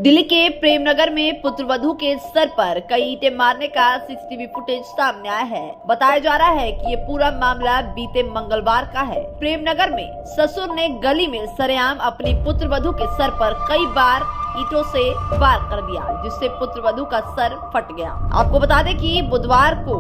दिल्ली के प्रेमनगर में पुत्रवधू के सर पर कई ईंटें मारने का सीसीटीवी फुटेज सामने आया है। बताया जा रहा है कि ये पूरा मामला बीते मंगलवार का है। प्रेमनगर में ससुर ने गली में सरेआम अपनी पुत्रवधू के सर पर कई बार ईंटों से वार कर दिया, जिससे पुत्रवधू का सर फट गया। आपको बता दें कि बुधवार को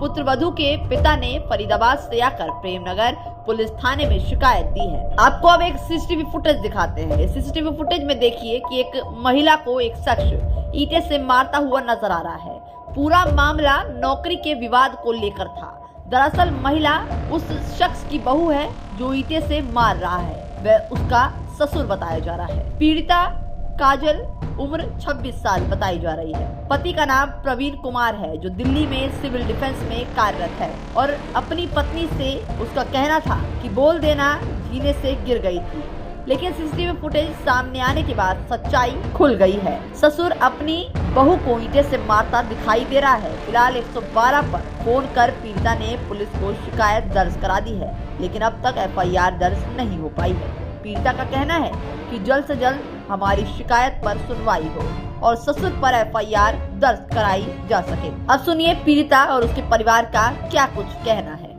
पुत्रवधू के पिता ने फरीदाबाद से आकर प्रेमनगर पुलिस थाने में शिकायत दी है। आपको अब एक सीसीटीवी फुटेज दिखाते हैं। सीसीटीवी फुटेज में देखिए कि एक महिला को एक शख्स ईंटे से मारता हुआ नजर आ रहा है। पूरा मामला नौकरी के विवाद को लेकर था। दरअसल महिला उस शख्स की बहू है जो ईंटे से मार रहा है। वह उसका ससुर बताया जा रहा है। पीड़िता काजल उम्र 26 साल बताई जा रही है। पति का नाम प्रवीण कुमार है जो दिल्ली में सिविल डिफेंस में कार्यरत है और अपनी पत्नी से उसका कहना था कि बोल देना जीने से गिर गई थी, लेकिन सीसीटीवी फुटेज सामने आने के बाद सच्चाई खुल गई है। ससुर अपनी बहू को ईंटे से मारता दिखाई दे रहा है। फिलहाल 112 पर फोन कर पीड़िता ने पुलिस को शिकायत दर्ज करा दी है, लेकिन अब तक FIR दर्ज नहीं हो पाई है। पीड़िता का कहना है कि जल्द से जल्द हमारी शिकायत पर सुनवाई हो और ससुर पर FIR दर्ज कराई जा सके। अब सुनिए पीड़िता और उसके परिवार का क्या कुछ कहना है।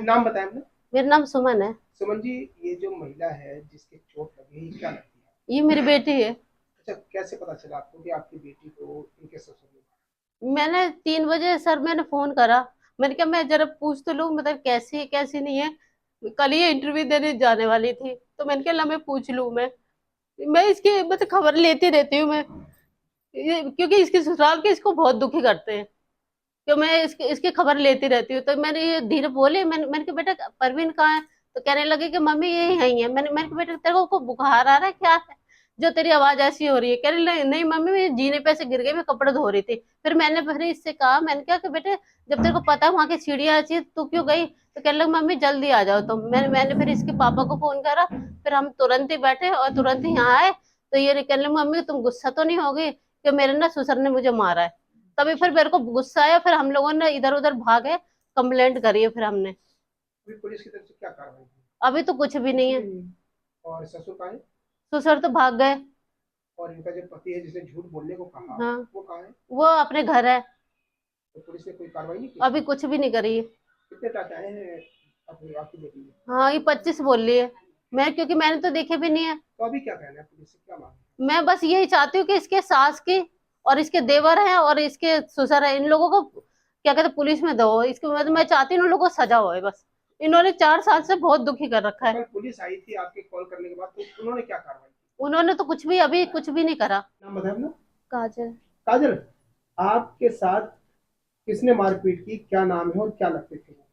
नाम बताएं अपना। मेरा नाम सुमन है। सुमन जी, ये जो महिला है जिसके चोट लगी है, क्या लगती है? ये मेरी बेटी है। अच्छा, कैसे पता चला आपको कि आपकी बेटी को इनके ससुर ने मारा? मैंने 3 बजे सर मैंने फोन करा। मैंने कहा मैं जरा पूछ तो लूं, मतलब कैसी है कैसी नहीं है। कल ये इंटरव्यू देने जाने वाली थी तो मैंने कहा ला मैं पूछ लूं। मैं इसकी मतलब खबर लेती रहती हूँ मैं, क्योंकि इसके ससुराल के इसको बहुत दुखी करते हैं। तो मैं इसकी खबर लेती रहती हूँ। तो मैंने ये धीरे बोले, मैंने कहा बेटा परवीन कहाँ है? तो कहने लगे कि मम्मी ये यही है। मैंने कहा बेटा तेरे को बुखार आ रहा है क्या है जो तेरी आवाज ऐसी हो रही है? कहने लगे नहीं मम्मी मैं जीने पे से गिर गई, मैं कपड़े धो रही थी। फिर इससे कहा, मैंने कहा कि बेटे जब तेरे को पता है वहां की सीढ़ियाँ अच्छी है तू क्यों गई? तो कहने लगे मम्मी जल्दी आ जाओ। तो मैंने फिर इसके पापा को फोन करा। फिर हम तुरंत ही बैठे और तुरंत ही यहाँ आए। तो ये कहने लगे मम्मी तुम गुस्सा तो नहीं हो गई कि मेरे ना ससुर ने मुझे मारा है? तभी फिर मेरे को गुस्सा आया। फिर हम लोगों ने इधर उधर भागे, कंप्लेंट करी है फिर हमने। अभी पुलिस की तरफ से क्या कार्रवाई की? अभी तो कुछ भी नहीं है। और ससुर कहाँ है? ससुर तो भाग गए। और इनका जो पति है जिसने झूठ बोलने को कहा, हाँ वो कहाँ है? वो अपने घर है। तो पुलिस ने कोई कार्रवाई नहीं की? अभी कुछ भी नहीं करी है। कितने टाके आए हैं आपकी बेटी में? हाँ ये 25 बोल रही है। क्योंकि मैंने तो देखे भी नहीं है। तो अभी क्या कहना है, पुलिस से क्या मांग? मैं बस यही चाहती हूँ कि इसके सास की और इसके देवर है और इसके ससुर है, इन लोगों को क्या कहते पुलिस में दो। इसके मतलब मैं चाहती हूँ इन लोगों को सजा होए बस। इन्होंने 4 साल से बहुत दुखी कर रखा तो है। कल पुलिस आई थी आपके कॉल करने के बाद, तो उन्होंने क्या कार्रवाई की? उन्होंने तो अभी कुछ भी नहीं करा। नाम बताएं अपना। काजल। काजल, आपके साथ किसने मारपीट की, क्या नाम है और क्या लगते थे वो?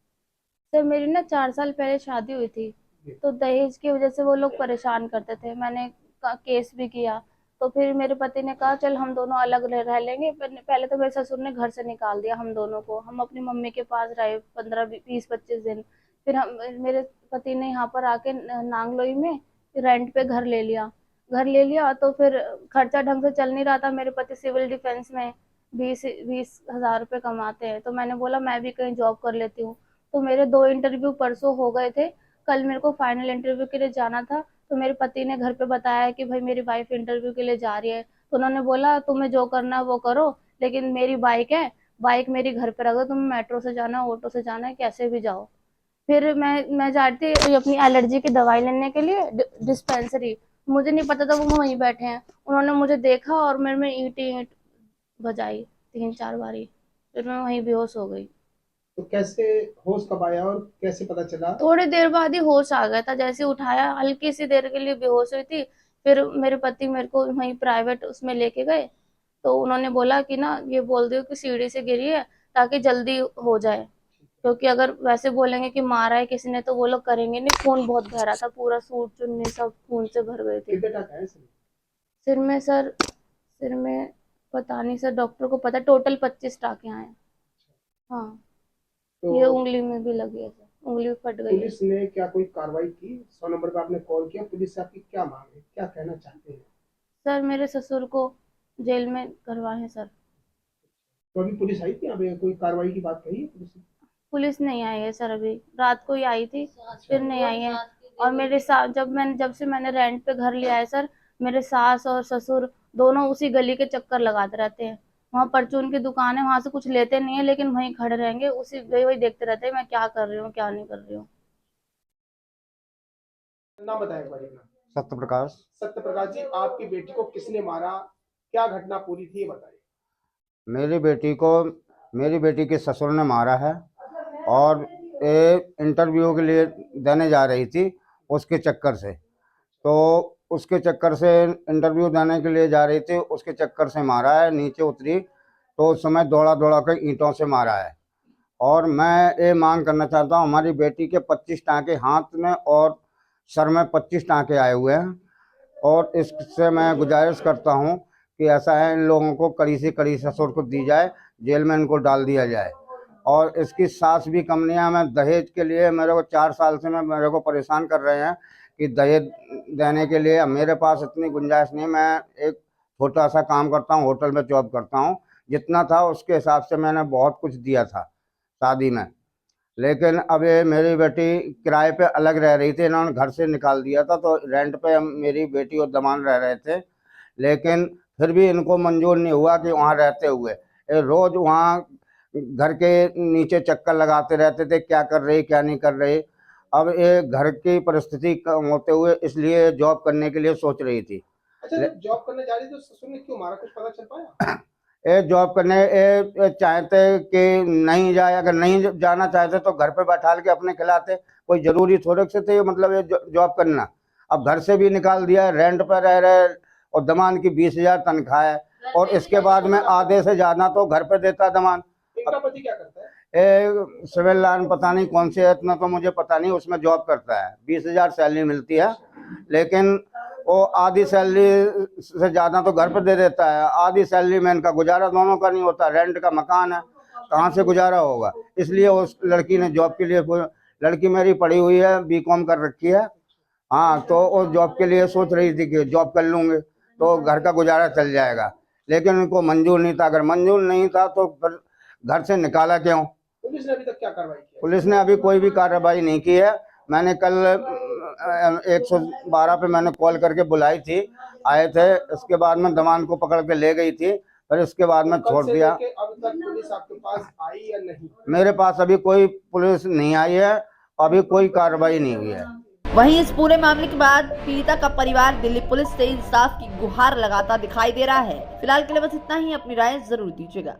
सर मेरी ना 4 साल पहले शादी हुई थी, तो दहेज की वजह से वो लोग परेशान करते थे। मैंने केस भी किया। तो फिर मेरे पति ने कहा चल हम दोनों अलग रह लेंगे। पहले तो मेरे ससुर ने घर से निकाल दिया हम दोनों को। हम अपनी मम्मी के पास रहे 15 20 25 दिन। फिर हम मेरे पति ने यहाँ पर आके नांगलोई में रेंट पे घर ले लिया। तो फिर खर्चा ढंग से चल नहीं रहा था। मेरे पति सिविल डिफेंस में 20-20 हज़ार रुपये कमाते हैं। तो मैंने बोला मैं भी कहीं जॉब कर लेती हूँ। तो मेरे 2 इंटरव्यू परसों हो गए थे। कल मेरे को फाइनल इंटरव्यू के लिए जाना था। तो मेरे पति ने घर पे बताया कि भाई मेरी वाइफ इंटरव्यू के लिए जा रही है। तो उन्होंने बोला तुम्हें जो करना है वो करो, लेकिन मेरी बाइक है, बाइक मेरी घर पे रख दो। तुम्हें मेट्रो से जाना है, ऑटो से जाना है, कैसे भी जाओ। फिर मैं जाती थी अपनी एलर्जी की दवाई लेने के लिए डिस्पेंसरी। मुझे नहीं पता था वो वहीं बैठे हैं। उन्होंने मुझे देखा और मेरे में ईंट बजाई 3-4 बारी। फिर मैं वहीं बेहोश हो गई। तो कैसे होश कब आया और कैसे पता चला? थोड़ी देर बाद ही होश आ गया था। जैसे उठाया हल्की सी देर के लिए बेहोश हुई थी। फिर मेरे पति मेरे को वहीं प्राइवेट उसमें लेके गए। तो उन्होंने बोला कि ना ये बोल दियो कि सीढ़ी से गिरी है ताकि जल्दी हो जाए, क्योंकि अगर वैसे बोलेंगे कि मारा है किसी ने तो वो लोग करेंगे नहीं। खून बहुत बह रहा था, पूरा सूट चुन्नी सब खून से भर गए थे। कितने टाका है सर? सिर में सर, सिर में पता नहीं सर, डॉक्टर को पता। टोटल 25 टाके आए। हाँ तो ये उंगली में भी लगी है सर, उंगली फट गई है। पुलिस ने क्या कोई कार्रवाई की? 100 नंबर पर आपने कॉल किया, पुलिस से आपकी क्या मांग है, क्या कहना चाहते हैं? सर मेरे ससुर को जेल में करवाए सर। तो अभी पुलिस आई थी, अभी कोई कार्रवाई की बात कही है पुलिस ने? पुलिस नहीं आई है सर, अभी रात को ही आई थी, फिर नहीं आई है। और जब से मैंने रेंट पे घर लिया है सर, मेरे सास और ससुर दोनों उसी गली के चक्कर लगाते रहते हैं। वहाँ परचून की दुकान है, वहां से कुछ लेते नहीं है, लेकिन वहीं खड़े रहेंगे, उसी वही देखते रहते हैं मैं क्या कर रही हूँ क्या नहीं कर रही हूँ। नाम बताएं एक बार अपना। सत्य प्रकाश। सत्य प्रकाश जी, आपकी बेटी को किसने मारा, क्या घटना पूरी थी ये बताइए। मेरी बेटी को मेरी बेटी के ससुर ने मारा है और इंटरव्यू के लिए देने जा रही थी उसके चक्कर से। तो उसके चक्कर से इंटरव्यू देने के लिए जा रही थी, उसके चक्कर से मारा है। नीचे उतरी तो उस समय दौड़ा दौड़ा कर ईंटों से मारा है। और मैं ये मांग करना चाहता हूँ, हमारी बेटी के 25 टाँके हाथ में और सर में 25 टाँके आए हुए हैं। और इससे मैं गुजारिश करता हूँ कि ऐसा है, इन लोगों को कड़ी से कड़ी सजा को दी जाए, जेल में इनको डाल दिया जाए। और इसकी सास भी कम नहीं है। मैं दहेज के लिए मेरे को 4 साल से मेरे को परेशान कर रहे हैं कि दहेज देने के लिए। मेरे पास इतनी गुंजाइश नहीं, मैं एक छोटा सा काम करता हूँ, होटल में जॉब करता हूँ। जितना था उसके हिसाब से मैंने बहुत कुछ दिया था शादी में। लेकिन अब ये मेरी बेटी किराए पे अलग रह रही थी, इन्होंने घर से निकाल दिया था, तो रेंट पे मेरी बेटी और दमाद रह रहे थे। लेकिन फिर भी इनको मंजूर नहीं हुआ कि वहाँ रहते हुए ये रोज़ वहाँ घर के नीचे चक्कर लगाते रहते थे, क्या कर रही क्या नहीं कर रही। अब ये घर की परिस्थिति कम होते हुए इसलिए जॉब करने के लिए सोच रही थी। अच्छा, जब जॉब करने जा रही थी तो ससुर ने क्यों मारा, कुछ पता चल पाया? ये जॉब करने चाहते कि नहीं जाए, अगर नहीं जाना चाहते तो घर पे बैठा के अपने खिलाते। कोई ज़रूरी थोड़े से थे मतलब ये जॉब करना। अब घर से भी निकाल दिया, रेंट पर रह रहे और दमाद की 20,000 तनख्वाह है। और इसके बाद में आधे से ज़्यादा तो घर पे देता दमाद। इनका पति क्या करता है? सिविल लाइन पता नहीं कौन सी है, इतना तो मुझे पता नहीं, उसमें जॉब करता है। 20,000 सैलरी मिलती है, लेकिन वो आधी सैलरी से ज़्यादा तो घर पर दे देता है। आधी सैलरी में इनका गुजारा दोनों का नहीं होता। रेंट का मकान है, कहाँ से गुजारा होगा। इसलिए उस लड़की ने जॉब के लिए, लड़की मेरी पढ़ी हुई है, बीकॉम कर रखी है। हाँ, तो वो जॉब के लिए सोच रही थी कि जॉब कर लूँगी तो घर का गुजारा चल जाएगा। लेकिन उनको मंजूर नहीं था। अगर मंजूर नहीं था तो फिर घर से निकाला क्यों? पुलिस ने अभी तक क्या कार्रवाई की है? पुलिस ने अभी कोई भी कार्रवाई नहीं की है। मैंने कल 112 पे मैंने कॉल करके बुलाई थी, आए थे। इसके बाद में दमाद को पकड़ के ले गई थी, फिर इसके बाद में छोड़ दिया। अब तक पुलिस आपके पास आई या नहीं? मेरे पास अभी कोई पुलिस नहीं आई है, अभी कोई कार्रवाई नहीं हुई है। वहीं इस पूरे मामले के बाद पीड़िता का परिवार दिल्ली पुलिस से इंसाफ की गुहार लगाता दिखाई दे रहा है। फिलहाल के लिए बस इतना ही। अपनी राय जरूर दीजिएगा।